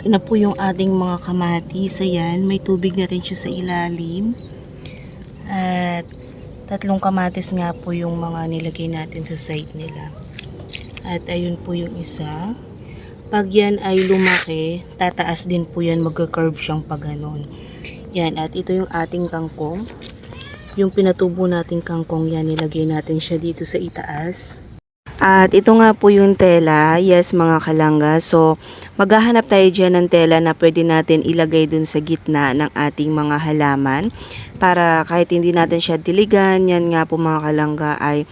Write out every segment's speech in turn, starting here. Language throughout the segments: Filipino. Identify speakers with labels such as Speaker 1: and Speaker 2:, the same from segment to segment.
Speaker 1: Ito na po yung ating mga kamatis. Ayan, may tubig na rin siya sa ilalim. At tatlong kamatis nga po yung mga nilagay natin sa side nila. At ayun po yung isa. Pag yan ay lumaki, tataas din po yan, magka-curve siyang pag ganon. Yan, at ito yung ating kangkong. Yung pinatubo nating kangkong yan, nilagay natin siya dito sa itaas. At ito nga po yung tela, yes mga kalangga. So, maghahanap tayo dyan ng tela na pwede natin ilagay dun sa gitna ng ating mga halaman. Para kahit hindi natin siya diligan, yan nga po mga kalangga ay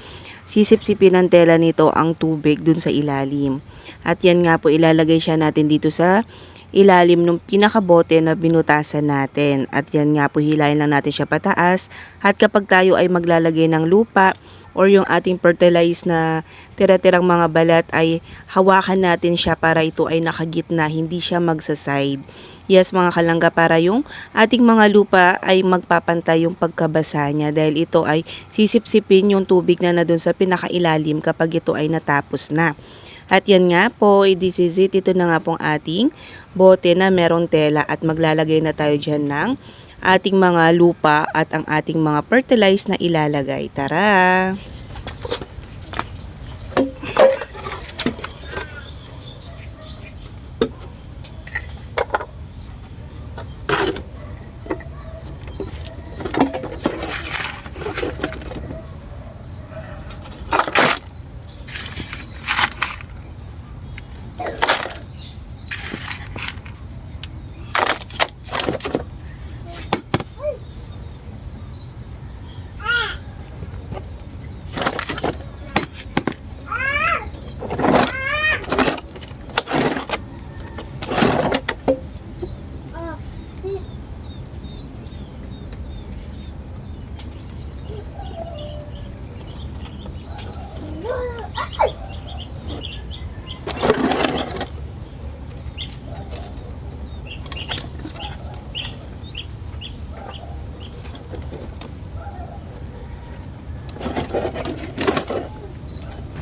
Speaker 1: sisip-sipin ng tela nito ang tubig dun sa ilalim. At yan nga po ilalagay siya natin dito sa ilalim ng pinakabote na binutasan natin. At yan nga po hilahin lang natin siya pataas. At kapag tayo ay maglalagay ng lupa or yung ating fertilized na tira-tirang mga balat ay hawakan natin siya para ito ay nakagitna, hindi siya magsa-side. Yes mga kalangga, para yung ating mga lupa ay magpapantay yung pagkabasa niya dahil ito ay sisip-sipin yung tubig na dun sa pinakailalim kapag ito ay natapos na. At yan nga po, this is it. Ito na nga pong ating bote na merong tela at maglalagay na tayo dyan ng ating mga lupa at ang ating mga fertilized na ilalagay. Tara!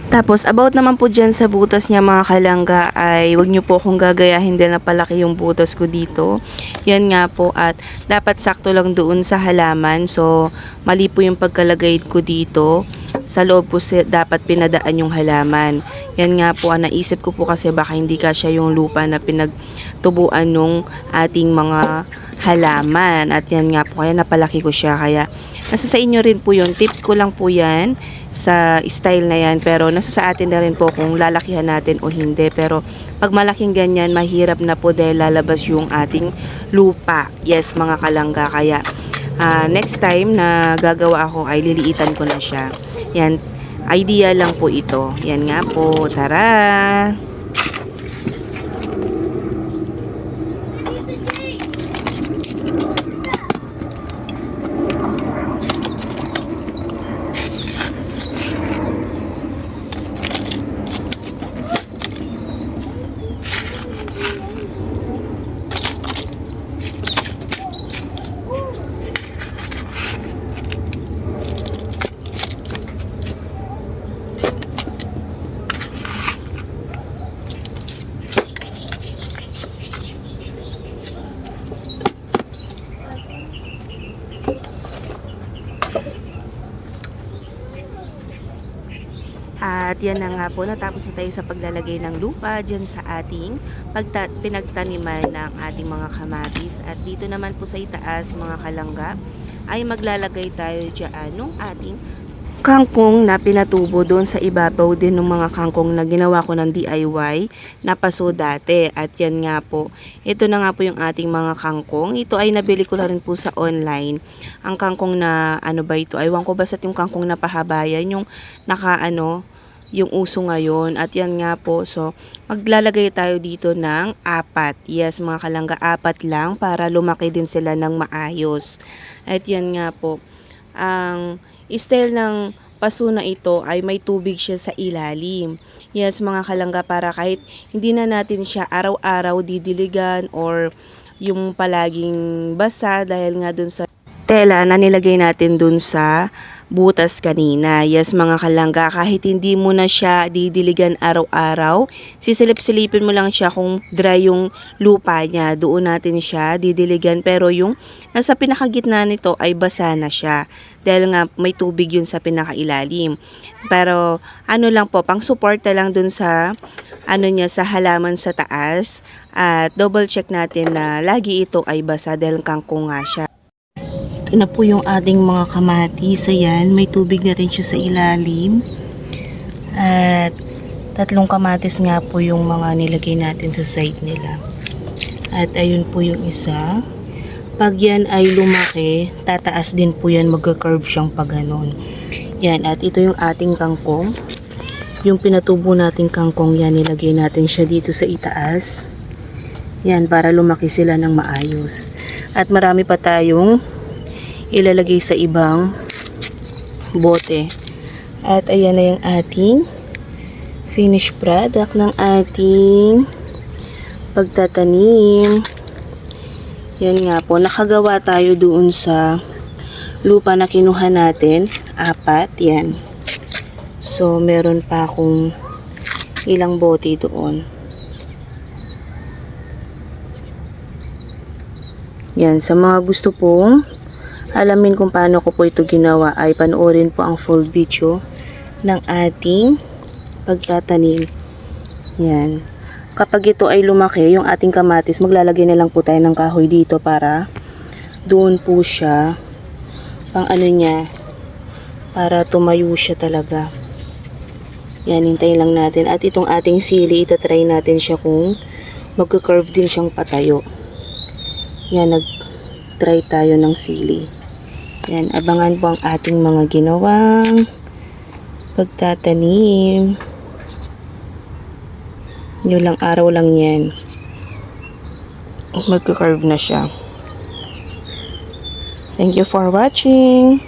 Speaker 1: Tapos, about naman po dyan sa butas niya mga kalangga ay wag nyo po kung gagayahin din na palaki yung butas ko dito. Yan nga po at dapat sakto lang doon sa halaman. So, mali po yung pagkalagay ko dito. Sa loob po dapat pinadaan yung halaman. Yan nga po, naisip ko po kasi baka hindi kasya yung lupa na pinagtubuan nung ating mga halaman. At yan nga po, kaya napalaki ko siya. Kaya, nasa sa inyo rin po yun. Tips ko lang po yan sa style na yan, pero nasa sa atin na rin po kung lalakihan natin o hindi. Pero pag malaking ganyan, mahirap na po dahil lalabas yung ating lupa. Yes mga kalangga, kaya next time na gagawa ako ay liliitan ko na siya. Yan, idea lang po ito. Yan nga po, tara! At yan na nga po, natapos na tayo sa paglalagay ng lupa dyan sa ating pinagtaniman ng ating mga kamatis. At dito naman po sa itaas mga kalangga ay maglalagay tayo dyan ng ating kangkong na pinatubo doon sa ibabaw din ng mga kangkong na ginawa ko ng DIY na paso dati. At yan nga po, ito na nga po yung ating mga kangkong. Ito ay nabili ko na rin po sa online. Ang kangkong na ano ba ito, aywan ko basta yung kangkong na pahabayan, yung yung uso ngayon. At yan nga po, so maglalagay tayo dito ng 4. Yes mga kalangga, 4 lang para lumaki din sila ng maayos. At yan nga po, ang style ng paso na ito ay may tubig siya sa ilalim. Yes mga kalangga, para kahit hindi na natin siya araw-araw didiligan or yung palaging basa dahil nga dun sa tela na nilagay natin dun sa butas kanina. Yes mga kalangga, kahit hindi mo na siya didiligan araw-araw, sisilip-silipin mo lang siya kung dry yung lupa niya. Doon natin siya didiligan, pero yung nasa pinakagitna nito ay basa na siya. Dahil nga may tubig yun sa pinakailalim. Pero ano lang po, pang suporta lang dun sa niya, sa halaman sa taas. At double check natin na lagi ito ay basa dahil kangkong nga siya. Ito na po yung ating mga kamatis. Ayan, may tubig na rin siya sa ilalim. At 3 kamatis nga po yung mga nilagay natin sa side nila. At ayun po yung isa. Pag yan ay lumaki, tataas din po yan, magka-curve siyang pag ganon. Yan, at ito yung ating kangkong. Yung pinatubo nating kangkong yan, nilagay natin siya dito sa itaas. Yan, para lumaki sila ng maayos. At marami pa tayong ilalagay sa ibang bote. At ayan na yung ating finished product ng ating pagtatanim. Yan nga po, nakagawa tayo doon sa lupa na kinuha natin, 4, yan. So meron pa akong ilang bote doon. Yan, sa mga gusto pong alamin kung paano ko po ito ginawa, ay panoorin po ang full video ng ating pagtatanim. Yan. Kapag ito ay lumaki, yung ating kamatis, maglalagay na lang po tayo ng kahoy dito para doon po siya, pang niya, para tumayo siya talaga. Yan, hintayin lang natin. At itong ating sili, itatry natin siya kung magka-curve din siyang patayo. Yan, nag-try tayo ng sili. Yan, abangan po ang ating mga ginawang pagtatanim. Ilang araw lang yan. Magka-curve na siya. Thank you for watching.